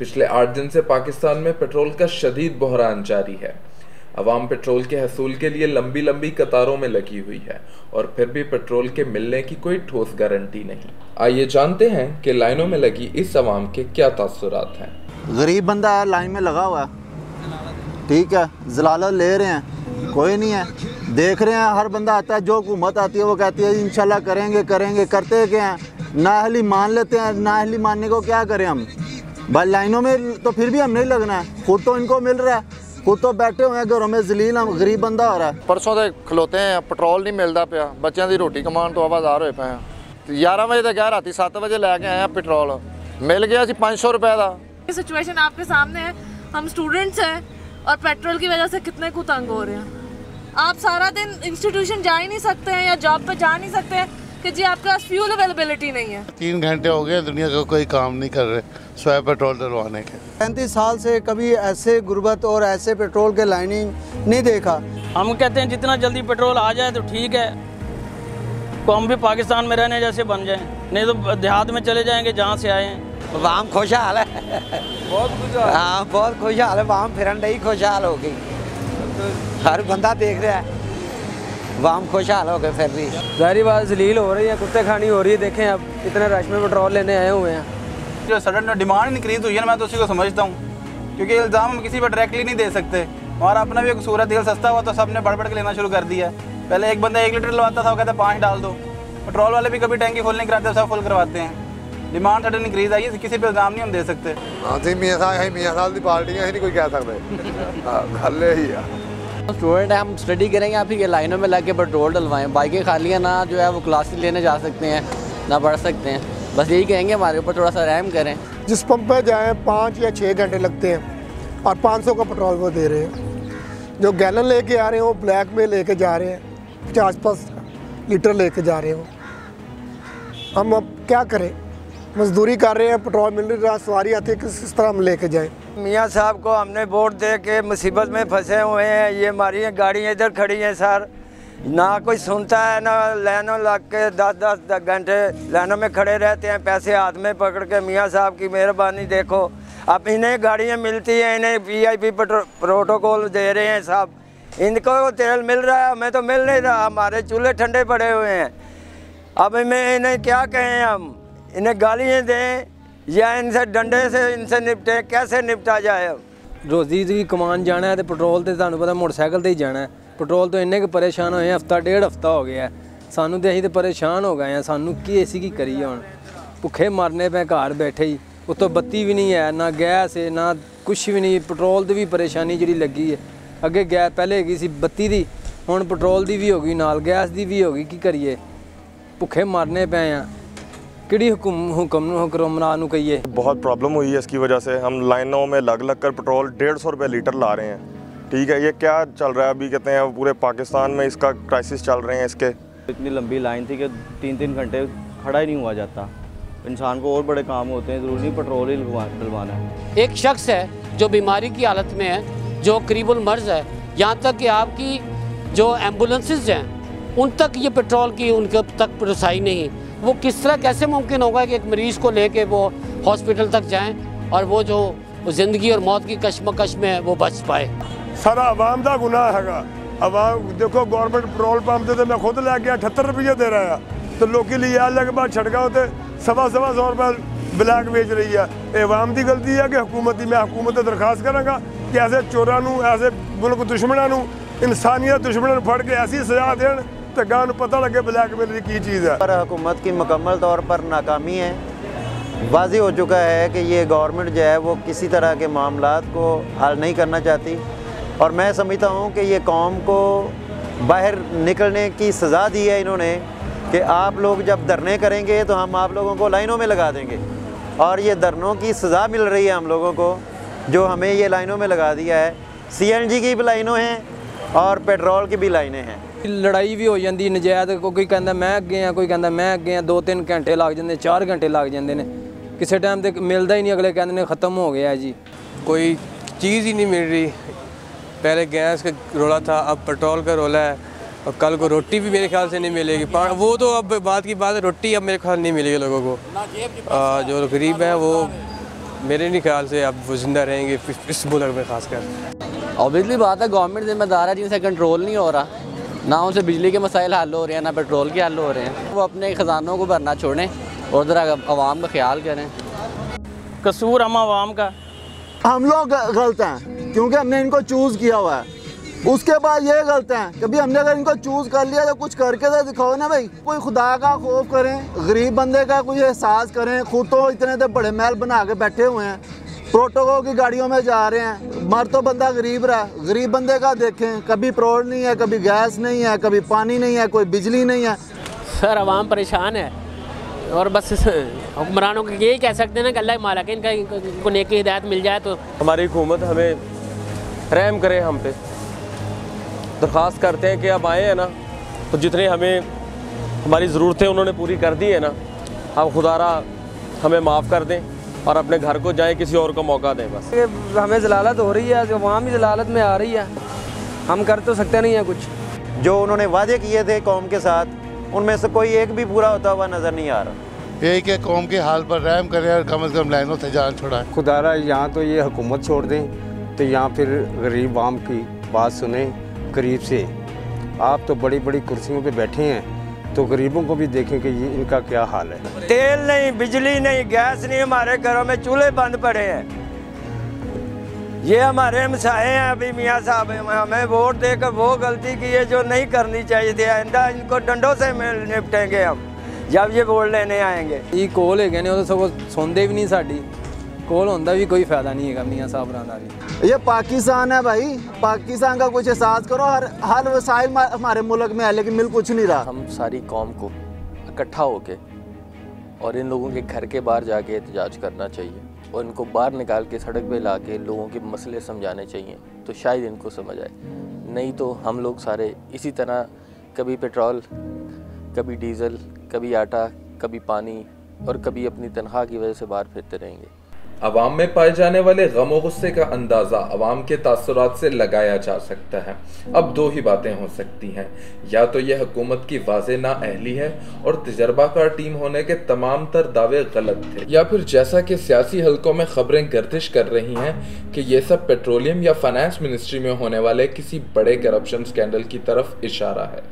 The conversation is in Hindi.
पिछले 8 दिन से पाकिस्तान में पेट्रोल का शदीद बहरान जारी है। अवाम पेट्रोल के हसूल के लिए लंबी लंबी कतारों में लगी हुई है और फिर भी पेट्रोल के मिलने की कोई ठोस गारंटी नहीं। आइए जानते हैं कि लाइनों में लगी इस अवाम के क्या तासुरात हैं। गरीब बंदा है, लाइन में लगा हुआ है, ठीक है, जलालत ले रहे हैं, कोई नहीं है, देख रहे हैं। हर बंदा आता है, जो हुकूमत आती है वो कहती है इंशाल्लाह करेंगे करेंगे, करते क्या हैं, नाअहली मान लेते हैं। नाअहली मानने को क्या करें हम भाई, लाइनों में तो फिर भी हम नहीं लगना है। खुद तो इनको मिल रहा है, खुद तो बैठे हुए हैं घरों में जलील, हम गरीब बंदा हो रहा है। परसों से खलोते हैं, पेट्रोल नहीं मिलता पाया, बच्चों की रोटी कमान तो आवाज़ार होए पे। 11 बजे तक गया, रात 7 बजे लैके आए हैं, पेट्रोल मिल गया 500 रुपए का। सिचुएशन आपके सामने है, हम स्टूडेंट्स हैं और पेट्रोल की वजह से कितने को तंग हो रहे हैं। आप सारा दिन इंस्टीट्यूशन जा ही नहीं सकते हैं या जॉब पे जा नहीं सकते हैं कि जी आपके पास फ्यूल अवेलेबिलिटी नहीं है। 3 घंटे हो गए, दुनिया का कोई काम नहीं कर रहे स्वयं पेट्रोल डलवाने के। 35 साल से कभी ऐसे गुर्बत और ऐसे पेट्रोल के लाइनिंग नहीं देखा। हम कहते हैं जितना जल्दी पेट्रोल आ जाए तो ठीक है, तो हम भी पाकिस्तान में रहने जैसे बन जाएं, नहीं तो देहात में चले जाएंगे जहाँ से आए हैं। वाम खुशहाल है, बहुत खुशहाल, हाँ बहुत खुशहाल है। वाम फिरन ही खुशहाल हो गई, हर बंदा देख रहा है, वाम खुशहाल हो गए। फिर भी जारी बात जलील हो रही है, कुत्ते खानी हो रही है। देखें अब इतने रश में पेट्रोल लेने आए हुए हैं। जो सडन डिमांड इंक्रीज हुई है ना, मैं तो उसी को समझता हूँ, क्योंकि इल्ज़ाम हम किसी पर डायरेक्टली नहीं दे सकते। और अपना भी एक सूरत तेल सस्ता हुआ तो सबने बढ़ बढ़ के लेना शुरू कर दिया है। पहले एक बंदा 1 लीटर लगवाता था, वो कहता 5 डाल दो। पेट्रोल वाले भी कभी टैंकी फुल नहीं कराते, सब फुल करवाते हैं। डिमांड सडन इंक्रीज आई है, किसी पर इल्ज़ाम नहीं हम दे सकते। मियाँ साहब की पार्टी है, नहीं कोई कह सकते, गल ही है। स्टूडेंट है, हम स्टडी करेंगे, आप ही लाइनों में लग के पेट्रोल डलवाएं। बाइकें खाली हैं, ना जो है वो क्लासेस लेने जा सकते हैं, ना पढ़ सकते हैं। बस यही कहेंगे, हमारे ऊपर थोड़ा सा रहम करें। जिस पंप पे जाएँ 5 या 6 घंटे लगते हैं और 500 का पेट्रोल वो दे रहे हैं। जो गैलन लेके आ रहे हैं वो ब्लैक में लेके जा रहे हैं, 50 लीटर लेके जा रहे हो। हम अब क्या करें, मजदूरी कर रहे हैं, पेट्रोल मिल रहा, सवारी आती है, किस तरह हम लेके जाएं। मियाँ साहब को हमने वोट दे के मुसीबत में फंसे हुए हैं। ये हमारी गाड़ियाँ इधर खड़ी हैं सर, ना कोई सुनता है, ना लाइनों लग के 10-10 घंटे लाइनों में खड़े रहते हैं, पैसे हाथ में पकड़ के। मियाँ साहब की मेहरबानी देखो, अब इन्हें गाड़ियाँ मिलती हैं, इन्हें VIP प्रोटोकॉल दे रहे हैं साहब, इनको तेल मिल रहा है, हमें तो मिल नहीं रहा। हमारे चूल्हे ठंडे पड़े हुए हैं। अब इन्हें क्या कहें, हम इन्हें गालियाँ दें या इनसे डंडे से इनसे निपटे, कैसे निपटा जाए। रोजी की कमान जाना है तो पेट्रोल तो तुहानू पता मोटरसाइकिल ही जाना है। पेट्रोल तो इन्ने परेशान होए, हफ्ता 1.5 हफ्ता हो गया है सानू, तो असीं तो परेशान हो गए हैं। सानू की असीं की करिए हुण, भुखे मरने पे घर बैठे ही। उत्तों बत्ती भी नहीं है, ना गैस है, ना कुछ भी नहीं। पेट्रोल की भी परेशानी जी लगी है। अगे गैस पहले हैगी सी बत्ती की, हुण पेट्रोल की भी हो गई, नाल गैस की भी हो गई। की करिए, भुखे मरने पे हैं। किड़ी हुक्मरान कहिए। बहुत प्रॉब्लम हुई है इसकी वजह से। हम लाइनों में लग कर पेट्रोल 150 रुपये लीटर ला रहे हैं, ठीक है। ये क्या चल रहा है अभी, कहते हैं पूरे पाकिस्तान में इसका क्राइसिस चल रहे हैं इसके। इतनी लंबी लाइन थी कि 3-3 घंटे खड़ा ही नहीं हुआ जाता। इंसान को और बड़े काम होते हैं, ज़रूरी पेट्रोल ही डलवाना है। एक शख्स है जो बीमारी की हालत में है, जो करीबुल मर्ज़ है, यहाँ तक कि आपकी जो एम्बुलेंसेस हैं उन तक ये पेट्रोल की उनके तक रसाई नहीं। वो किस तरह कैसे मुमकिन होगा कि एक मरीज़ को लेके वो हॉस्पिटल तक जाएं और वो जो ज़िंदगी और मौत की कशमकश में वो बच पाए। सारा आवाम का गुनाह है। आवाम देखो, गवर्नमेंट पेट्रोल पंप से मैं खुद लैके 78 रुपये दे रहा है, तो लोग लिया के बाद छड़का होते 100-100 रुपये ब्लैक बेच रही है। ये आवाम की गलती है कि हुकूमत की। मैं हुकूमत से दरखास्त कराँगा कि ऐसे चोरों, ऐसे मुल्क दुश्मनों, इंसानियत दुश्मनों फड़ के ऐसी सजा देन तो गाँव को पता लगे ब्लैकमेल की चीज़ है। पर हुकूमत की मुकम्मल तौर पर नाकामी है। वाज़ी हो चुका है कि ये गवर्नमेंट जो है वो किसी तरह के मामलात को हल नहीं करना चाहती। और मैं समझता हूँ कि ये कौम को बाहर निकलने की सज़ा दी है इन्होंने कि आप लोग जब धरने करेंगे तो हम आप लोगों को लाइनों में लगा देंगे। और ये धरनों की सज़ा मिल रही है हम लोगों को, जो हमें ये लाइनों में लगा दिया है। CNG की भी लाइनों हैं और पेट्रोल की भी लाइनें हैं। लड़ाई भी हो जाती नजायज़, कोई कहता मैं अगे हाँ, कोई कहता मैं अगे हाँ। 2-3 घंटे लग जाते, 4 घंटे लग जाते हैं। किसी टाइम तक मिलता ही नहीं, अगले कहते हैं ख़त्म हो गया जी। कोई चीज़ ही नहीं मिल रही। पहले गैस का रोला था, अब पेट्रोल का रोला है, और कल को रोटी भी मेरे ख्याल से नहीं मिलेगी। वो तो अब बात की बात है, रोटी अब मेरे ख्याल नहीं मिलेगी लोगों को। जो गरीब हैं वो मेरे नहीं ख्याल से अब वो जिंदा रहेंगे इस मुल्क में खासकर। ऑब्वियसली बात है गवर्नमेंट जिम्मेदार है जिनसे कंट्रोल नहीं हो रहा, ना उनसे बिजली के मसाइल हल हो रहे हैं ना पेट्रोल के हल हो रहे हैं। वो अपने ख़जानों को भरना छोड़ें और ज़रा आवाम का ख्याल करें। कसूर हम आवाम का, हम लोग गलत हैं क्योंकि हमने इनको चूज़ किया हुआ है। उसके बाद ये गलत हैं कभी हमने अगर इनको चूज़ कर लिया तो कुछ करके तो दिखाओ ना भाई। कोई खुदा का खौफ करें, गरीब बंदे का कोई एहसास करें। खुद तो इतने तो बड़े महल बना के बैठे हुए हैं, प्रोटोकॉल की गाड़ियों में जा रहे हैं, मर तो बंदा गरीब रहा। गरीब बंदे का देखें, कभी पेट्रोल नहीं है, कभी गैस नहीं है, कभी पानी नहीं है, कोई बिजली नहीं है। सर आवाम परेशान है और बस हुक्मरानों को यही कह सकते हैं ना कि अल्लाह मालिक इनको नेक की हिदायत मिल जाए। तो हमारी हुकूमत हमें रहम करे, हम पे दरख्वास्त करते हैं कि अब आए हैं ना तो जितने हमें हमारी ज़रूरतें उन्होंने पूरी कर दी है ना, अब खुदारा हमें माफ़ कर दें और अपने घर को जाएं, किसी और को मौका दें। बस हमें जलालत हो रही है, अवाम ही जलालत में आ रही है, हम कर तो सकते नहीं हैं कुछ। जो उन्होंने वादे किए थे कौम के साथ उनमें से कोई एक भी पूरा होता हुआ नज़र नहीं आ रहा। यही कि कौम के हाल पर रहम करें और कम से कम लाइनों से जान छुड़ाएं। खुदारा यहाँ तो ये हुकूमत छोड़ दें तो यहाँ फिर गरीब आवाम की बात सुने करीब से। आप तो बड़ी बड़ी कुर्सियों पे बैठे हैं तो गरीबों को भी देखें कि ये इनका क्या हाल है। तेल नहीं, बिजली नहीं, गैस नहीं, हमारे घरों में चूल्हे बंद पड़े हैं। ये हमारे मसाए हैं। अभी मियाँ साहब हमें वोट देकर वो गलती की है जो नहीं करनी चाहिए थी। आइंदा इनको डंडों से निपटेंगे हम जब ये वोट लेने आएंगे। ये कोल है नहीं, तो सुनते भी नहीं, साड़ी कोल होंदा भी कोई फायदा नहीं है मियाँ साहब राना भी। ये पाकिस्तान है भाई, पाकिस्तान का कुछ एहसास करो। हर वसाइल हमारे मुल्क में है लेकिन मिल कुछ नहीं रहा। हम सारी कौम को इकट्ठा होके और इन लोगों के घर के बाहर जाके एहतजाज करना चाहिए और इनको बाहर निकाल के सड़क पे ला के लोगों के मसले समझाने चाहिए, तो शायद इनको समझ आए। नहीं तो हम लोग सारे इसी तरह कभी पेट्रोल, कभी डीज़ल, कभी आटा, कभी पानी और कभी अपनी तनख्वाह की वजह से बाहर फिरते रहेंगे। अवाम में पाए जाने वाले गम और गुस्से का अंदाज़ा अवाम के तासुरात से लगाया जा सकता है। अब दो ही बातें हो सकती हैं, या तो यह हुकूमत की वाज़े नाअहली है और तजर्बाकार टीम होने के तमाम तर दावे गलत थे, या फिर जैसा कि सियासी हलकों में खबरें गर्दिश कर रही हैं कि ये सब पेट्रोलियम या फाइनेंस मिनिस्ट्री में होने वाले किसी बड़े करप्शन स्कैंडल की तरफ इशारा है।